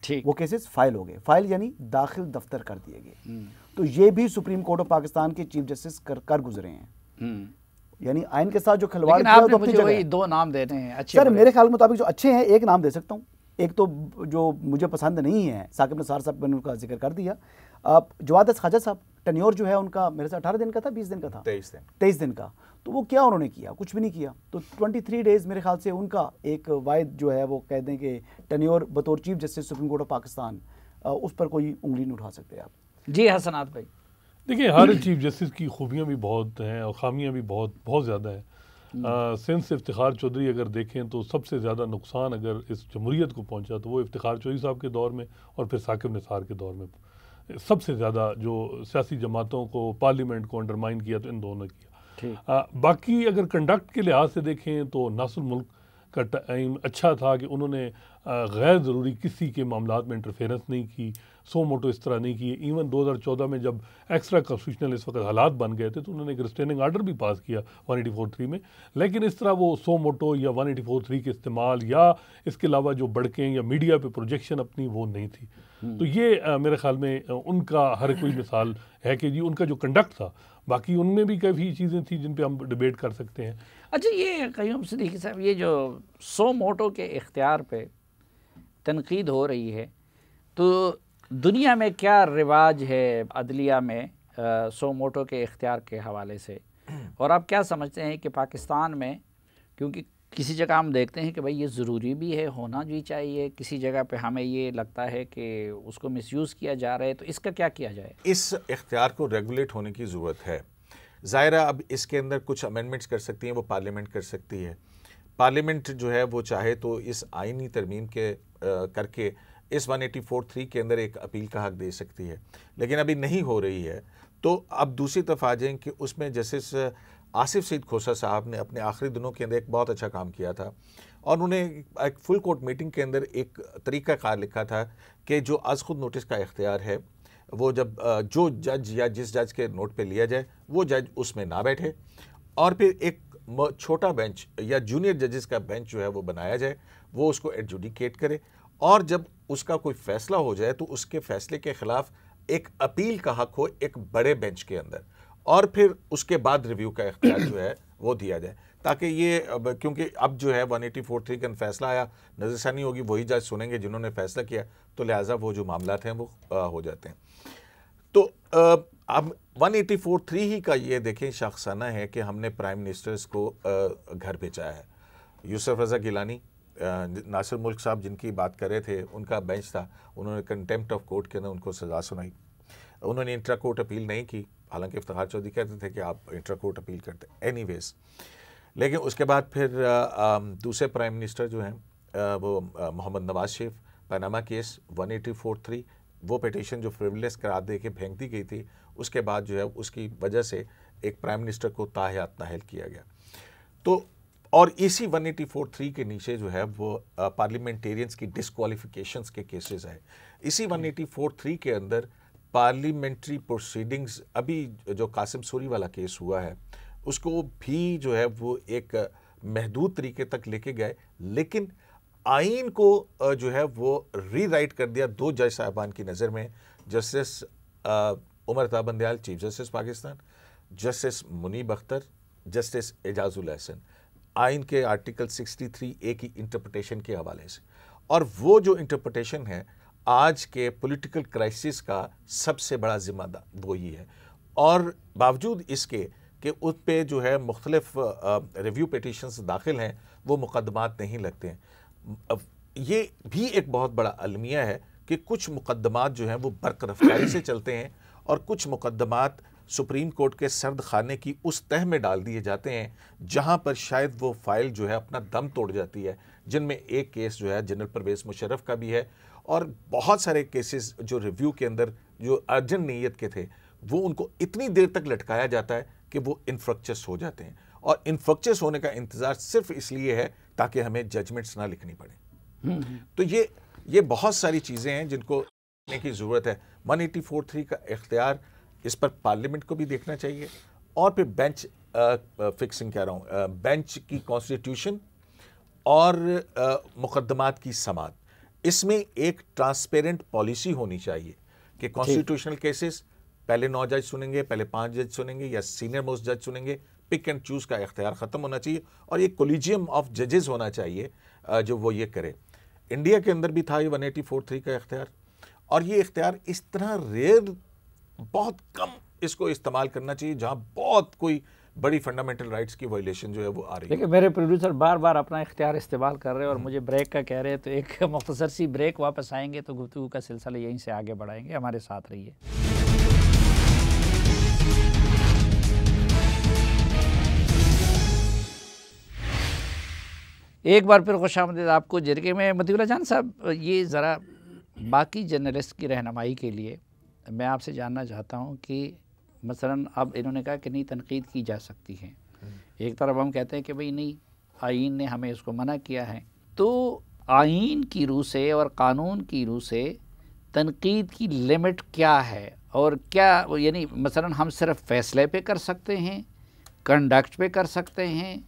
S3: ठीक, वो केसेस फाइल हो गए, फाइल यानी दाखिल दफ्तर कर दिए गए। तो ये भी सुप्रीम कोर्ट ऑफ पाकिस्तान के चीफ जस्टिस कर गुजरे हैं। यानी आइन के साथ जो खिलवाड़ किया, तो
S1: मुझे वही 2 नाम देने हैं अच्छे।
S3: सर मेरे ख्याल मुताबिक जो अच्छे हैं, एक नाम दे सकता हूँ। एक तो जो मुझे पसंद नहीं है, साकिब निसार साहब, मैंने उनका जिक्र कर दिया। जवाद ख्वाजा साहब, टेन्योर जो है उनका मेरे से 18 दिन का था, 20 दिन का था, 23 दिन का। तो वो क्या उन्होंने किया? कुछ भी नहीं किया। तो 23 डेज मेरे ख्याल से उनका एक वायद जो है वो कह दें कि टेन्योर बतौर chief justice supreme court of Pakistan, उस पर कोई उंगली नहीं उठा सकते आप।
S1: जी हसनात भाई,
S5: देखिए हर चीफ जस्टिस की खूबियाँ भी बहुत हैं और खामियाँ भी बहुत ज़्यादा हैं। सिंध से इफ्तिखार चौधरी अगर देखें तो सबसे ज़्यादा नुकसान अगर इस जमहूरियत को पहुंचा तो वो इफ्तिखार चौधरी साहब के दौर में और फिर साकिब निसार के दौर में सबसे ज़्यादा जो सियासी जमातों को, पार्लियामेंट को अंडरमाइन किया तो इन दोनों ने किया। बाकी अगर कंडक्ट के लिहाज से देखें तो नासिर मुल्क का टाइम अच्छा था कि उन्होंने गैर ज़रूरी किसी के मामलात में इंटरफेरेंस नहीं की, सो मोटो इस तरह नहीं किए। इवन 2014 में जब एक्स्ट्रा कॉन्स्टिट्यूशनल इस वक्त हालात बन गए थे तो उन्होंने एक रिस्ट्रेनिंग आर्डर भी पास किया 184(3) में, लेकिन इस तरह वो सो मोटो या 184(3) के इस्तेमाल या इसके अलावा जो बढ़कें या मीडिया पे प्रोजेक्शन अपनी वो नहीं थी। तो ये मेरे ख्याल में उनका हर कोई मिसाल है कि जी उनका जो कंडक्ट था, बाकी उनमें भी काफ़ी चीज़ें थी जिन पे हम डिबेट कर सकते हैं।
S1: अच्छा, ये कयूम सिद्दीकी साहब, ये जो सो मोटो के इख्तियार पे तनकीद हो रही है, तो दुनिया में क्या रिवाज है अदलिया में सो मोटो के इख्तियार के हवाले से, और आप क्या समझते हैं कि पाकिस्तान में, क्योंकि किसी जगह हम देखते हैं कि भाई ये ज़रूरी भी है, होना भी चाहिए, किसी जगह पे हमें ये लगता है कि उसको मिसयूज़ किया जा रहा है, तो इसका क्या किया जाए?
S4: इस इख्तियार को रेगुलेट होने की ज़रूरत है। ज़ाहिर है अब इसके अंदर कुछ अमेंडमेंट्स कर सकती हैं, वो पार्लियामेंट कर सकती है। पार्लियामेंट जो है वो चाहे तो इस आइनी तरमीम के करके इस 184(3) के अंदर एक अपील का हक दे सकती है, लेकिन अभी नहीं हो रही है। तो अब दूसरी तरफ आ जाएं कि उसमें जस्टिस आसिफ सईद खोसा साहब ने अपने आखिरी दिनों के अंदर एक बहुत अच्छा काम किया था और उन्होंने एक फुल कोर्ट मीटिंग के अंदर एक तरीक़ाकार लिखा था कि जो आज खुद नोटिस का इख्तियार है वो जब जो जज या जिस जज के नोट पे लिया जाए वो जज उसमें ना बैठे और फिर एक छोटा बेंच या जूनियर जजेस का बेंच जो है वो बनाया जाए, वो उसको एडजुडिकेट करे और जब उसका कोई फ़ैसला हो जाए तो उसके फ़ैसले के ख़िलाफ़ एक अपील का हक हो एक बड़े बेंच के अंदर और फिर उसके बाद रिव्यू का इख्तियार जो है वो दिया जाए, ताकि ये क्योंकि अब जो है 184(3) का फैसला आया, नज़रसानी होगी, वही जज सुनेंगे जिन्होंने फैसला किया, तो लिहाजा वो जो मामलात हैं वो हो जाते हैं। तो अब 184(3) ही का ये देखें शख्साना है कि हमने प्राइम मिनिस्टर्स को घर भेजा है। यूसुफ रज़ा गिलानी, नासिर मुल्क साहब जिनकी बात कर रहे थे, उनका बेंच था, उन्होंने कंटेम्प्ट ऑफ कोर्ट के अंदर उनको सज़ा सुनाई। उन्होंने इंट्रा कोर्ट अपील नहीं की, हालांकि इफ्तिखार चौधरी कहते थे कि आप इंट्रा कोर्ट अपील करते, एनीवेज। लेकिन उसके बाद फिर दूसरे प्राइम मिनिस्टर जो हैं वो मोहम्मद नवाज शरीफ, पनामा केस 184(3) वो पिटीशन जो फ्रिवलेस करार दे के फेंक दी गई थी, उसके बाद जो है उसकी वजह से एक प्राइम मिनिस्टर को ताहयात नाहल किया गया। तो और इसी 184(3) के नीचे जो है वो पार्लियामेंटेरियंस की डिस्क्वालिफिकेशंस के केसेस हैं। इसी 184(3) के अंदर पार्लियामेंट्री प्रोसीडिंग्स, अभी जो कासिम सूरी वाला केस हुआ है उसको भी जो है वो एक महदूद तरीके तक लेके गए, लेकिन आइन को जो है वो रीराइट कर दिया दो जज साहबान की नज़र में, justice Umar Ata Bandial chief justice Pakistan, justice Munib Akhtar, justice Ijazul Ahsan, आइन के आर्टिकल 63A की इंटरप्रिटेशन के हवाले से। और वो जो इंटरप्रिटेशन है आज के पॉलिटिकल क्राइसिस का सबसे बड़ा जिम्मेदार वही है। और बावजूद इसके कि उस पे जो है मुख्तलिफ रिव्यू पिटिशंस दाखिल हैं, वो मुकदमात नहीं लगते हैं। अब ये भी एक बहुत बड़ा अलमिया है कि कुछ मुकदमात जो हैं वो बरकरफ्तारी से चलते हैं और कुछ मुकदमात सुप्रीम कोर्ट के सर्द खाने की उस तह में डाल दिए जाते हैं जहां पर शायद वो फाइल जो है अपना दम तोड़ जाती है, जिनमें एक केस जो है जनरल परवेज़ मुशर्रफ का भी है और बहुत सारे केसेस जो रिव्यू के अंदर जो अर्जेंट नीयत के थे वो उनको इतनी देर तक लटकाया जाता है कि वो इन्फ्रक्चस हो जाते हैं। और इन्फ्रक्चस होने का इंतज़ार सिर्फ इसलिए है ताकि हमें जजमेंट्स ना लिखनी पड़े। तो ये बहुत सारी चीज़ें हैं जिनको देखने की ज़रूरत है। 184(3) का इख्तियार, इस पर पार्लियामेंट को भी देखना चाहिए। और फिर बेंच फिक्सिंग कह रहा हूँ, बेंच की कॉन्स्टिट्यूशन और मुकदमात की समात, इसमें एक ट्रांसपेरेंट पॉलिसी होनी चाहिए कि कॉन्स्टिट्यूशनल केसेस पहले 9 जज सुनेंगे, पहले 5 जज सुनेंगे या सीनियर मोस्ट जज सुनेंगे, पिक एंड चूज का इख्तियार ख़त्म होना चाहिए और ये कोलिजियम ऑफ जजेस होना चाहिए जो वो ये करे। इंडिया के अंदर भी था ये 184(3) का इख्तियार, और ये इख्तियार इस तरह रेयर, बहुत कम इसको इस्तेमाल करना चाहिए जहां बहुत कोई बड़ी फंडामेंटल राइट्स की वायलेशन जो है वो आ रही है।
S1: देखिए मेरे प्रोड्यूसर बार बार अपना इख्तियार इस्तेमाल कर रहे हैं और मुझे ब्रेक का कह रहे हैं, तो एक मुख्तसर सी ब्रेक, वापस आएंगे तो गुफ्तगू का सिलसिला यहीं से आगे बढ़ाएंगे। हमारे साथ रहिए। एक बार फिर खुशामदीद आपको जरिए में। मतीउल्लाह जान साहब, ये ज़रा बाकी जर्नलिस्ट की रहनुमाई के लिए मैं आपसे जानना चाहता हूँ कि मसलन अब इन्होंने कहा कि नहीं तनकीद की जा सकती है, एक तरफ हम कहते हैं कि भाई नहीं आईन ने हमें इसको मना किया है, तो आईन की रूह से और कानून की रूह से तनकीद की लिमिट क्या है और क्या, यानी मसलन हम सिर्फ फ़ैसले पे कर सकते हैं, कंडक्ट पे कर सकते हैं,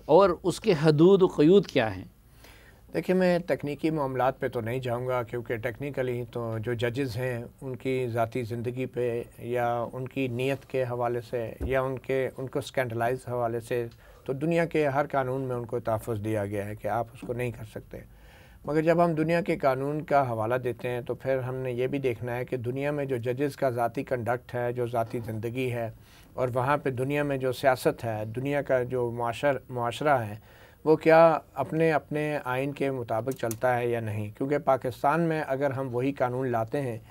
S1: और उसके हदूद क़यूद क्या हैं?
S2: देखिए मैं तकनीकी मामलात पे तो नहीं जाऊंगा क्योंकि टेक्निकली तो जो जजेस हैं उनकी ज़ाती ज़िंदगी पे या उनकी नीयत के हवाले से या उनको स्कैंडलाइज हवाले से तो दुनिया के हर कानून में उनको तहफ़्फ़ुज़ दिया गया है कि आप उसको नहीं कर सकते। मगर जब हम दुनिया के कानून का हवाला देते हैं तो फिर हमने ये भी देखना है कि दुनिया में जो जजेस का ज़ाती कंडक्ट है, जो ज़ाती ज़िंदगी है, और वहाँ पे दुनिया में जो सियासत है, दुनिया का जो मुआशरा है, वो क्या अपने अपने आइन के मुताबिक चलता है या नहीं। क्योंकि पाकिस्तान में अगर हम वही कानून लाते हैं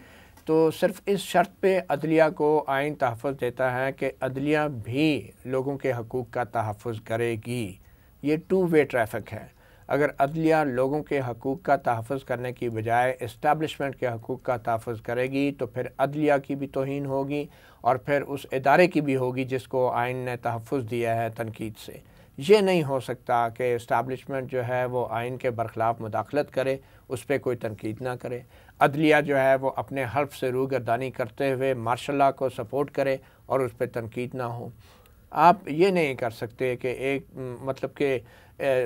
S2: तो सिर्फ़ इस शर्त पे अदलिया को आइन तहफ़्फ़ुज़ देता है कि अदलिया भी लोगों के हकूक़ का तहफ़्फ़ुज़ करेगी। ये 2 वे ट्रैफिक है। अगर अदलिया लोगों के हकूक़ का तहफ़्फ़ुज़ करने की बजाय इस्टेब्लिशमेंट के हकूक़ का तहफ़्फ़ुज़ करेगी तो फिर अदलिया की भी तौहीन होगी और फिर उस इदारे की भी होगी जिसको आइन ने तहफ़्फ़ुज़ दिया है तनकीद से। ये नहीं हो सकता कि इस्टेब्लिशमेंट जो है वो आइन के बरखिलाफ़ मुदाखलत करे, उस पर कोई तनकीद ना करे। अदलिया जो है वो अपने हल्फ से रूगर्दानी करते हुए मार्शल लॉ को सपोर्ट करे और उस पर तनकीद ना हो। आप ये नहीं कर सकते कि एक मतलब कि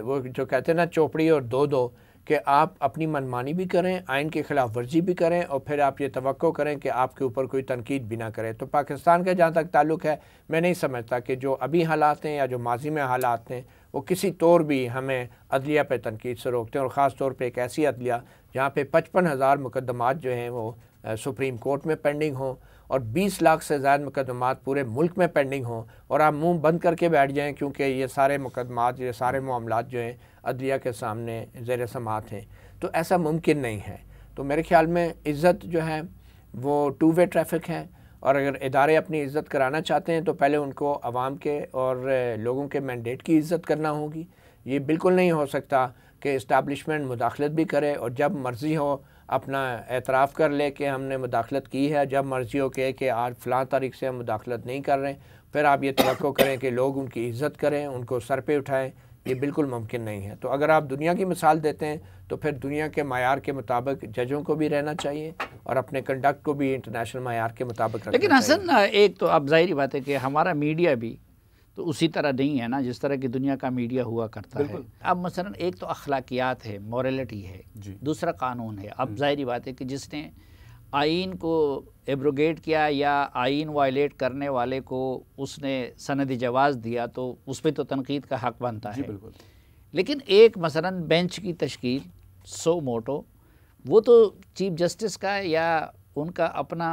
S2: वो जो कहते हैं ना चौपड़ी और दो कि आप अपनी मनमानी भी करें, आइन के ख़िलाफ़ वर्जी भी करें और फिर आप ये तवक्को करें कि आपके ऊपर कोई तनकीद भी ना करे। तो पाकिस्तान का जहाँ तक ताल्लुक़ है, मैं नहीं समझता कि जो अभी हालात हैं या जो माजी में हालात हैं वो किसी तौर भी हमें अदलिया पे तनकीद से रोकते हैं। और ख़ास तौर पे एक ऐसी अदलिया जहाँ पे 55,000 मुकदमात जो हैं वो सुप्रीम कोर्ट में पेंडिंग हों और 20 लाख से ज़्यादा मुकदमात पूरे मुल्क में पेंडिंग हों और आप मुंह बंद करके बैठ जाएं क्योंकि ये सारे मुकदमात, ये सारे मामलात जो हैं अदलिया के सामने ज़ेर समात हैं, तो ऐसा मुमकिन नहीं है। तो मेरे ख़्याल में इज़्ज़त जो है वो 2 वे ट्रैफिक है और अगर इदारे अपनी इज़्ज़त कराना चाहते हैं तो पहले उनको आवाम के और लोगों के मैंडेट की इज़्ज़त करना होगी। ये बिल्कुल नहीं हो सकता कि इस्टेब्लिशमेंट मुदाखलत भी करे और जब मर्ज़ी हो अपना एतराफ़ कर ले कि हमने मुदाखलत की है, जब मर्ज़ी हो कि आज फ़लाँ तारीख से हम मुदाखलत नहीं कर रहे, फिर आप ये तवक्को करें कि लोग उनकी इज़्ज़त करें, उनको सर पे उठाएं। ये बिल्कुल मुमकिन नहीं है। तो अगर आप दुनिया की मिसाल देते हैं तो फिर दुनिया के मायार के मुताबिक जजों को भी रहना चाहिए और अपने कंडक्ट को भी इंटरनेशनल मायार के मुताबिक रखना चाहिए।
S1: लेकिन हसन, एक तो अब ज़ाहिर बात है कि हमारा मीडिया भी तो उसी तरह नहीं है ना जिस तरह की दुनिया का मीडिया हुआ करता है। अब मसलन एक तो अखलाकियात है, मोरलिटी है, दूसरा कानून है। अब ज़ाहिर बात है कि जिसने आइन को एब्रोगेट किया या आइन वायलेट करने वाले को उसने सनद जवाज़ दिया तो उस पर तो तनकीद का हक़ बनता है। लेकिन एक मसलन बेंच की तश्कील सो मोटो, वो तो चीफ जस्टिस का या उनका अपना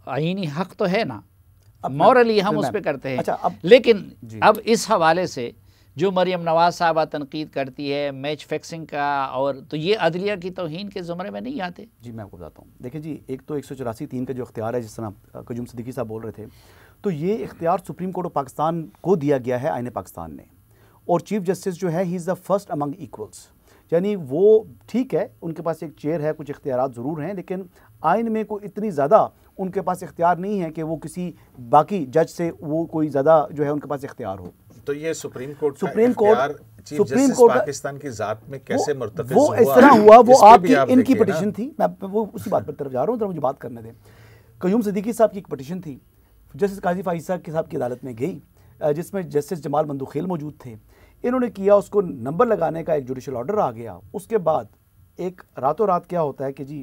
S1: आइनी हक़ तो है ना। मॉरली हम उस पर करते हैं।
S3: अच्छा,
S1: लेकिन अब इस हवाले से जो मरियम नवाज साहबा तनकीद करती है मैच फिक्सिंग का, और तो ये अदलिया की तौहीन के ज़ुमरे में नहीं आते?
S3: जी मैं आपको बताता हूँ। देखिए जी, एक तो 184(3) का जो इख्तियार है, जिस तरह कयूम सिद्दीकी साहब बोल रहे थे, तो ये इख्तियार सुप्रीम कोर्ट ऑफ पाकिस्तान को दिया गया है आईन पाकिस्तान ने, और चीफ जस्टिस जो है he is the first among equals. यानी वो ठीक है, उनके पास एक चेयर है, कुछ इख्तियारात ज़रूर हैं, लेकिन आइन में कोई इतनी ज़्यादा उनके पास इख्तियार नहीं है कि वो किसी बाकी जज से वो कोई ज़्यादा जो है उनके पास इख्तियार हो।
S4: तो ये सुप्रीम कोर्ट
S3: का
S4: पाकिस्तान की जात में कैसे मुर्तकिज़
S3: वो इस तरह हुआ, वो आपकी इनकी पिटीशन थी। मैं वो उसी बात पर तरफ जा रहा हूँ, तो मुझे बात करने दें। कयूम सिद्दीकी साहब की एक पिटीशन थी, जस्टिस काजी फाइज साहब के साहब की अदालत में गई, जिसमें जस्टिस जमाल मंदूखेल मौजूद थे। इन्होंने किया, उसको नंबर लगाने का एक जुडिशल ऑर्डर आ गया। उसके बाद एक रातों रात क्या होता है कि जी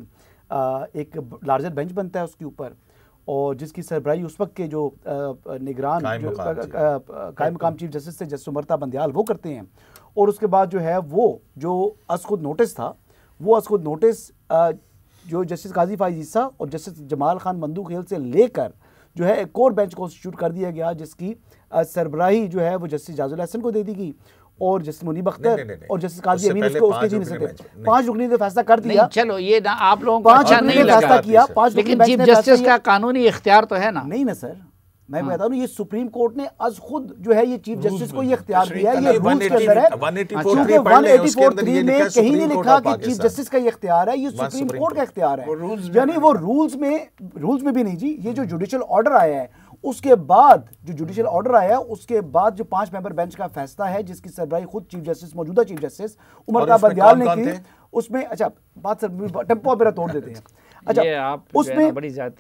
S3: एक लार्जर बेंच बनता है उसके ऊपर, और जिसकी सरबराही उस वक्त के जो निगरान कायम मकाम चीफ जस्टिस थे जस्टिस उमरता बंदियाल वो करते हैं। और उसके बाद जो है वो जो अज़-खुद नोटिस था, वो अज़-खुद नोटिस जो जस्टिस काजी फाइज ईसा और जस्टिस जमाल खान मंदूखेल से लेकर जो है एक और बेंच कॉन्स्टिट्यूट कर दिया गया, जिसकी सरबराही जो है वो जस्टिस जाजुल हसन को दे दी गई, और जस्टिस मुनीब अख्तर और जस्टिस काजी अमीन उसको उसके जी नहीं सकते। 5 रुकनी ने फैसला कर दिया।
S1: चलो ये ना आप लोगों को
S3: 5 रुकनी ने फैसला किया, 5
S1: लेकिन चीफ जस्टिस का कानूनी इख्तियार तो है ना?
S3: नहीं ना सर, मैं कहता हूँ ये सुप्रीम कोर्ट ने आज खुद जो है ये चीफ जस्टिस को ये इख्तियार दिया है, ये रूल्स के अंदर है। 184(3) में कहीं नहीं लिखा कि चीफ जस्टिस का ये इख्तियार है, ये सुप्रीम कोर्ट का इख्तियार है। यानी वो रूल्स में भी नहीं जी। ये जो जुडिशियल ऑर्डर आया है, उसके बाद जो जुडिशियल ऑर्डर आया, उसके बाद जो 5 मेंबर बेंच का फैसला है, जिसकी सरबराही खुद चीफ जस्टिस, मौजूदा चीफ जस्टिस उमरता बंदियाल ने की, उसमें अच्छा बात सर टेम्पो मेरा तोड़ देते हैं।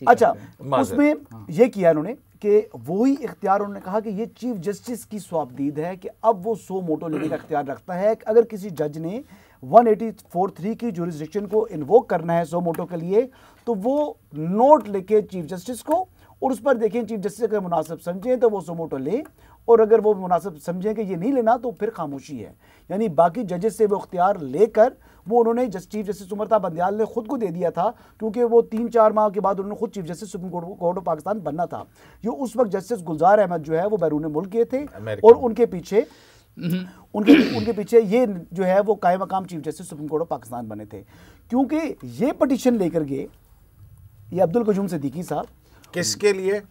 S3: अच्छा उसमें ये किया इन्होंने कि वही इख्तियार उन्होंने कहा कि ये चीफ जस्टिस की स्वाबदीद है कि अब वो 100 मोटो लेने का इख्तियार रखता है। अगर किसी जज ने 184(3) की जुरिस्डिक्शन को इन्वोक करना है 100 मोटो के लिए, तो वो नोट लेके चीफ जस्टिस को, और उस पर देखें चीफ जस्टिस अगर मुनासिब समझें तो वो 100 मोटो ले, और अगर वो मुनासिब समझें कि ये नहीं लेना तो फिर खामोशी है। यानी बाकी जजेस से वो इख्तियार लेकर वो उन्होंने चीफ जस्टिस उमरता बंदियाल ने खुद को दे दिया था, क्योंकि वो 3-4 माह के बाद उन्होंने खुद chief justice supreme court of Pakistan बनना था। ये उस वक्त जस्टिस गुलजार अहमद जो है वो बैरून मुल्क गए थे, और उनके पीछे ये जो है वो कायम मकाम chief justice supreme court of Pakistan बने थे। क्योंकि ये पिटीशन लेकर गए ये अब्दुल कयूम सिद्दीकी साहब,
S4: किसके लिए?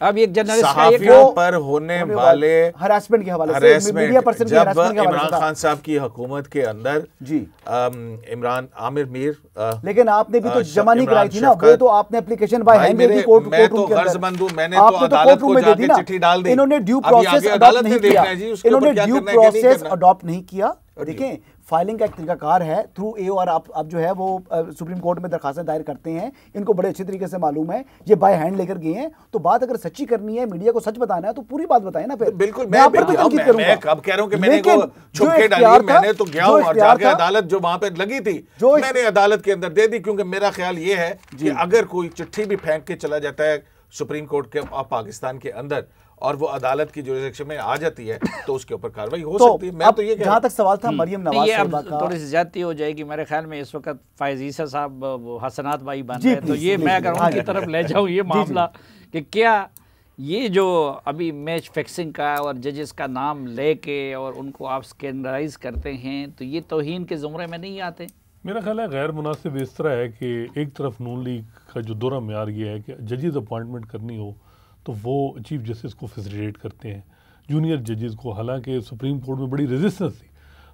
S1: अब एक जर्नलिस्ट
S4: सहाफियों पर होने वाले
S3: हरासमेंट के हवाले से, मीडिया पर्सन के हरासमेंट के हवाले से,
S4: इमरान खान साहब की हुकूमत के अंदर
S3: जी
S4: इमरान आमिर मीर,
S3: लेकिन आपने भी तो जमा नहीं कराई थी ना, वो तो आपने application by hand the court
S4: मैं तो गर्जमंद हूं, मैंने तो अदालत को जाके चिट्ठी डाल दी।
S3: इन्होंने ड्यू प्रोसेस अडॉप्ट नहीं किया, इन्होंने ड्यू प्रोसेस अडॉप्ट नहीं किया। देखें फाइलिंग का एक तरीकाकार है थ्रू AOR, आप जो है वो सुप्रीम कोर्ट में दरखास्तें दायर करते हैं, इनको बड़े अच्छे तरीके से मालूम है, ये बाय हैंड लेकर गए हैं। तो बात अगर सच्ची करनी है, मीडिया को सच बताना है, तो पूरी बात बताएं ना। फिर
S4: बिल्कुल मैं अब कह रहा हूं कि मैंने को छुप के डाली, मैंने तो गया हूं और जाके अदालत जो वहां पे लगी थी मैंने अदालत के अंदर दे दी, क्योंकि मेरा ख्याल ये है कि अगर कोई चिट्ठी भी फेंक के चला जाता है सुप्रीम कोर्ट के पाकिस्तान के अंदर और वो अदालत की जुरिस्डिक्शन में आ जाती है, तो उसके ऊपर कार्रवाई हो सकती है। मैं तो ये
S3: जहां तक सवाल था मरियम नवाज साहबा का,
S1: थोड़ी सी ज्यादती हो जाएगी मेरे ख्याल में। इस वक्त फायज ईसा साहब हसनात भाई बन रहे हैं, तो ये मैं अगर उनकी तरफ ले जाऊं ये मामला कि क्या ये जो अभी मैच फिक्सिंग का और जजेस का नाम लेके और उनको आप स्कैंडलाइज करते हैं, तो ये तौहीन के ज़ुमरे में नहीं आते?
S5: मेरा ख्याल है गैर मुनासिब इस तरह है कि एक तरफ नून लीग का जो दोहरा म्यार ये है कि जजेस अपॉइंटमेंट करनी हो तो वो चीफ जस्टिस को फैसिलिटेट करते हैं, जूनियर जजेस को। हालांकि सुप्रीम कोर्ट में बड़ी रेजिस्टेंस थी,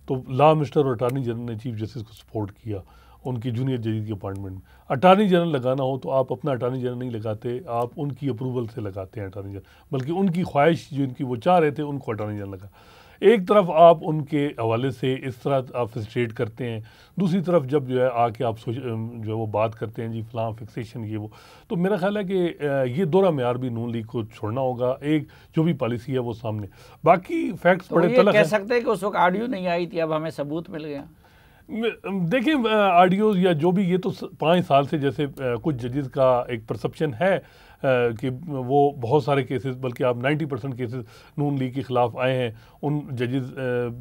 S5: तो लॉ मिनिस्टर और अटार्नी जनरल ने चीफ जस्टिस को सपोर्ट किया उनकी जूनियर जजेस की अपॉइंटमेंट में। अटार्नी जनरल लगाना हो तो आप अपना अटार्नी जनरल नहीं लगाते, आप उनकी अप्रूवल से लगाते हैं अटार्नी जनरल, बल्कि उनकी ख्वाहिश जो इनकी वो चाह रहे थे उनको अटार्नी जनरल लगा। एक तरफ आप उनके हवाले से इस तरह आप फैसिलिटेट करते हैं, दूसरी तरफ जब जो है आके आप जो है वो बात करते हैं जी फलां फिक्सेशन ये वो, तो मेरा ख्याल है कि ये दोहरा म्यार भी नून लीग को छोड़ना होगा। एक जो भी पॉलिसी है वो सामने, बाकी फैक्ट्स बड़े तलख
S1: कह सकते हैं कि उस वक्त ऑडियो नहीं आई थी, अब हमें सबूत मिल गया।
S5: देखिए ऑडियोज या जो भी, ये तो 5 साल से जैसे कुछ जजेस का एक परसेप्शन है कि वो बहुत सारे केसेस, बल्कि आप 90% केसेस नून लीग के ख़िलाफ़ आए हैं। उन जजेस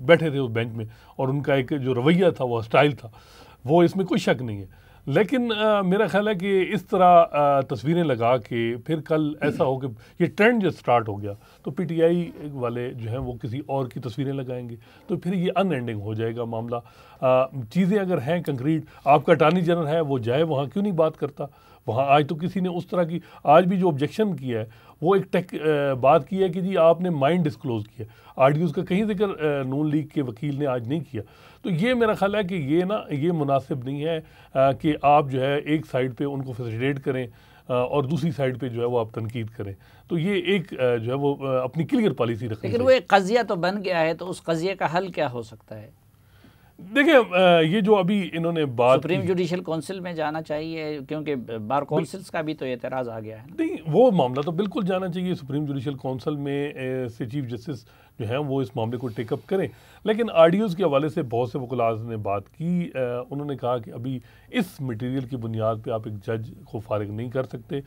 S5: बैठे थे उस बेंच में और उनका एक जो रवैया था वो स्टाइल था, वो इसमें कोई शक नहीं है। लेकिन मेरा ख्याल है कि इस तरह तस्वीरें लगा के फिर कल ऐसा हो कि ये ट्रेंड जो स्टार्ट हो गया तो पीटीआई वाले जो हैं वो किसी और की तस्वीरें लगाएंगे, तो फिर ये अनएंडिंग हो जाएगा मामला। चीज़ें अगर हैं कंक्रीट, आपका अटॉर्नी जनरल है वो जाए वहाँ, क्यों नहीं बात करता वहाँ? आज तो किसी ने उस तरह की, आज भी जो ऑब्जेक्शन किया है वो एक बात की है कि जी आपने माइंड डिस्क्लोज किया, आरडीओज़ का कहीं जिक्र नून लीग के वकील ने आज नहीं किया। तो ये मेरा ख्याल है कि ये मुनासिब नहीं है कि आप जो है एक साइड पे उनको फैसिलिटेट करें और दूसरी साइड पे जो है वो आप तनकीद करें। तो ये एक जो है वो अपनी क्लियर पॉलिसी रखनी।
S1: लेकिन वो एक कज़िया तो बन गया है, तो उस कज़िये का हल क्या हो सकता है?
S5: देखिए ये जो अभी इन्होंने बात
S1: सुप्रीम जुडिशल काउंसिल में जाना चाहिए, क्योंकि बार काउंसिल्स का भी तो एतराज़ आ गया है।
S5: नहीं, वो मामला तो बिल्कुल जाना चाहिए सुप्रीम जुडिशल काउंसिल में से चीफ जस्टिस जो हैं वो इस मामले को टेकअप करें। लेकिन आरडीओज़ के हवाले से बहुत से वकलाज ने बात की, उन्होंने कहा कि अभी इस मटेरियल की बुनियाद पे आप एक जज को फारिग नहीं कर सकते।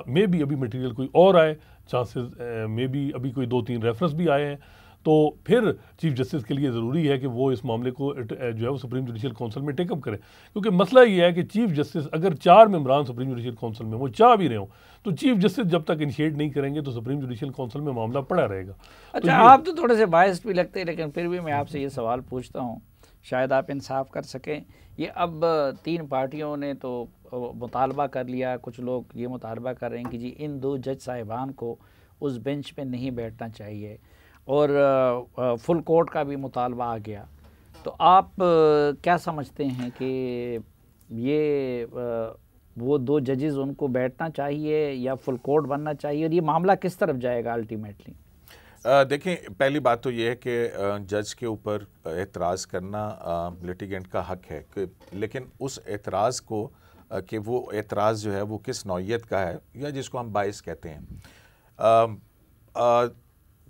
S5: मे बी अभी मटेरियल कोई और आए, चांसेस मे बी अभी कोई 2-3 रेफरेंस भी आए हैं, तो फिर चीफ जस्टिस के लिए ज़रूरी है कि वो इस मामले को जो है वो सुप्रीम जुडिशल काउंसिल में टेकअप करें। क्योंकि मसला ये है कि चीफ जस्टिस, अगर 4 मेंबरान सुप्रीम जुडिशल काउंसिल में वो चाह भी रहे हों, तो चीफ जस्टिस जब तक इनिशिएट नहीं करेंगे तो सुप्रीम जुडिशल काउंसिल में मामला पड़ा रहेगा।
S1: अच्छा, आप तो थोड़े से बायस्ड भी लगते हैं, लेकिन फिर भी मैं आपसे ये सवाल पूछता हूँ, शायद आप इंसाफ कर सकें। ये अब 3 पार्टियों ने तो मुतालबा कर लिया, कुछ लोग ये मुतालबा कर रहे हैं कि जी इन 2 जज साहिबान को उस बेंच पे नहीं बैठना चाहिए, और फुल कोर्ट का भी मुतालबा आ गया। तो आप क्या समझते हैं कि ये वो 2 जजेस उनको बैठना चाहिए या फुल कोर्ट बनना चाहिए, और ये मामला किस तरफ जाएगा अल्टीमेटली?
S4: देखें, पहली बात तो ये है कि जज के ऊपर एतराज़ करना लिटिगेंट का हक है, लेकिन उस एतराज़ को कि वो एतराज़ जो है वो किस नौइयत का है, या जिसको हम बाइस कहते हैं,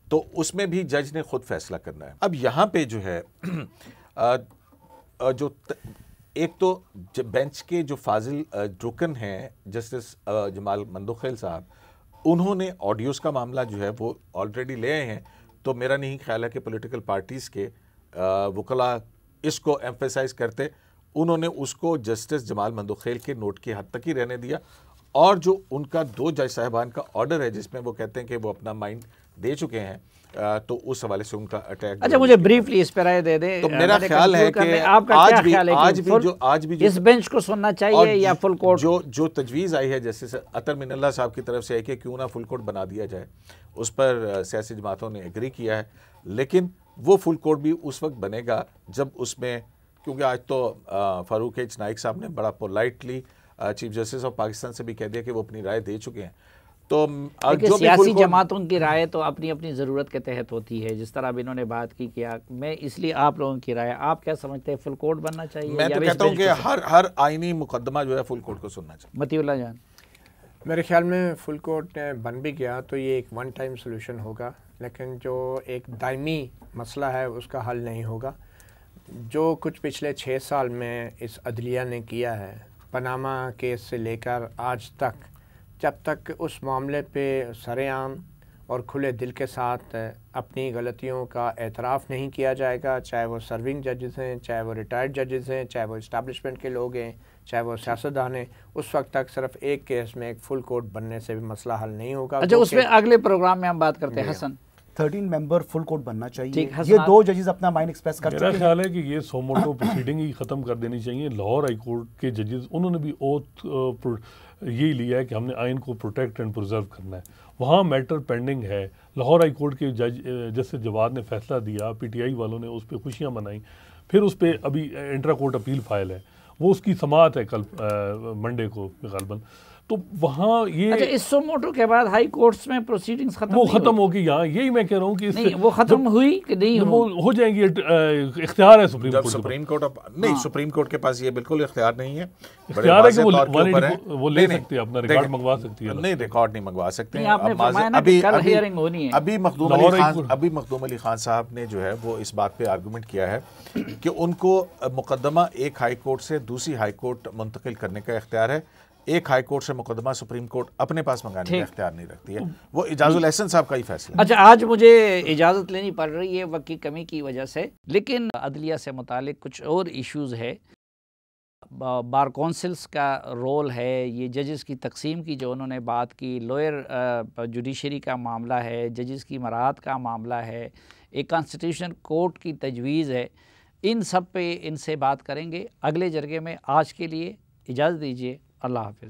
S4: तो उसमें भी जज ने खुद फैसला करना है। अब यहाँ पे जो है एक तो बेंच के जो फाजिल रुकन हैं जस्टिस जमाल मंदोखेल साहब, उन्होंने ऑडियोज़ का मामला जो है वो ऑलरेडी ले आए हैं। तो मेरा नहीं ख्याल है कि पॉलिटिकल पार्टीज़ के वकला इसको एम्फेसाइज करते, उन्होंने उसको जस्टिस जमाल मंदोखेल के नोट की हद तक ही रहने दिया। और जो उनका 2 जज साहिबान का ऑर्डर है जिसमें वो कहते हैं कि वो अपना माइंड दे चुके हैं, तो उस हवाले से उनका अटैक।
S1: अच्छा, मुझे ब्रीफली इस पर राय दे दें।
S4: तो मेरा ख्याल है कि आज भी
S1: इस बेंच को सुनना चाहिए या फुल कोर्ट?
S4: जो तजवीज़ आई है जैसे अतर मिनल्ला साहब की तरफ से है कि क्यों ना फुल कोर्ट बना दिया जाए, उस पर सियासी जमातों ने एग्री किया है। लेकिन वो फुल कोर्ट भी उस वक्त बनेगा जब उसमें, क्योंकि आज तो फारूक एच नाइक साहब ने बड़ा politely chief justice of Pakistan से भी कह दिया कि वो अपनी राय दे चुके हैं। तो
S1: जो सियासी जमातों की राय तो अपनी अपनी ज़रूरत के तहत होती है, जिस तरह अब इन्होंने बात की किया, मैं इसलिए आप लोगों की राय, आप क्या समझते हैं, फुल कोर्ट बनना चाहिए?
S4: मैं तो कहता हूँ कि हर आईनी मुकदमा जो है फुल कोर्ट को सुनना चाहिए।
S1: मतीउल्लाह जान?
S2: मेरे ख्याल में फुल कोर्ट बन भी गया तो ये एक 1 टाइम सोल्यूशन होगा, लेकिन जो एक दायमी मसला है उसका हल नहीं होगा। जो कुछ पिछले 6 साल में इस अदलिया ने किया है, पनामा केस से लेकर आज तक, जब तक उस मामले पे सरेआम और खुले दिल के साथ अपनी गलतियों का एतराफ़ नहीं किया जाएगा, चाहे वो सर्विंग जजेस हैं, चाहे वो रिटायर्ड जजेस हैं, चाहे वो इस्टेब्लिशमेंट के लोग हैं, चाहे वो सियासतदान हैं, उस वक्त तक सिर्फ एक केस में एक फुल कोर्ट बनने से भी मसला हल नहीं होगा।
S1: अच्छा, उसमें अगले प्रोग्राम में हम बात करते हैं। हसन?
S3: 13 मेंबर फुल कोर्ट बनना चाहिए। ये 2 जजेस अपना माइंड एक्सप्रेस कर चुके हैं।
S5: मेरा ख्याल है कि ये सोमोटो प्रोसीडिंग ही ख़त्म कर देनी चाहिए। लाहौर हाई कोर्ट के जजेस, उन्होंने भी ओथ यही लिया है कि हमने आइन को प्रोटेक्ट एंड प्रिजर्व करना है। वहाँ मैटर पेंडिंग है। लाहौर हाई कोर्ट के जज जस्टिस जवाद ने फैसला दिया, पीटीआई वालों ने उस पर खुशियाँ मनाई, फिर उस पर अभी इंट्रा कोर्ट अपील फाइल है, वो उसकी समाअत है कल मंडे को गालबन। तो वहाँ ये
S1: अच्छा, इस सोमोटो के बाद हाई कोर्ट्स में प्रोसीडिंग्स खत्म,
S5: वो खत्म होगी। यहाँ यही मैं कह रहा हूँ कि
S1: नहीं, वो खत्म हुई कि नहीं,
S5: वो हो जाएंगी। इख्तियार है सुप्रीम कोर्ट
S4: नहीं, सुप्रीम कोर्ट के पास ये बिल्कुल इख्तियार नहीं है।
S5: इख्तियार है कि वो ले सकते हैं, अपना रिकॉर्ड मंगवा सकती है।
S4: नहीं, रिकॉर्ड नहीं मंगवा सकते हैं। अभी मखदूम अली खान साहब ने जो है वो इस बात पे आर्गूमेंट किया है कि उनको मुकदमा एक हाई कोर्ट से दूसरी हाई कोर्ट मुंतकिल करने का इख्तियार है। एक हाई कोर्ट से मुकदमा सुप्रीम कोर्ट अपने पास मंगाने का इख्तियार नहीं रखती है, वो इजाजुल एहसन साहब का ही फैसला।
S1: अच्छा, आज मुझे इजाज़त लेनी पड़ रही है वक्त की कमी की वजह से, लेकिन अदलिया से मुतालिक कुछ और इश्यूज़ है। बार कौंसिल्स का रोल है, ये जजेस की तकसीम की जो उन्होंने बात की, लोअर जुडिशरी का मामला है, जजेस की मराहत का मामला है, एक कॉन्स्टिट्यूशन कोर्ट की तजवीज़ है, इन सब पे इनसे बात करेंगे अगले जरगे में। आज के लिए इजाज़त दीजिए, अल्लाह हाफ़िज़।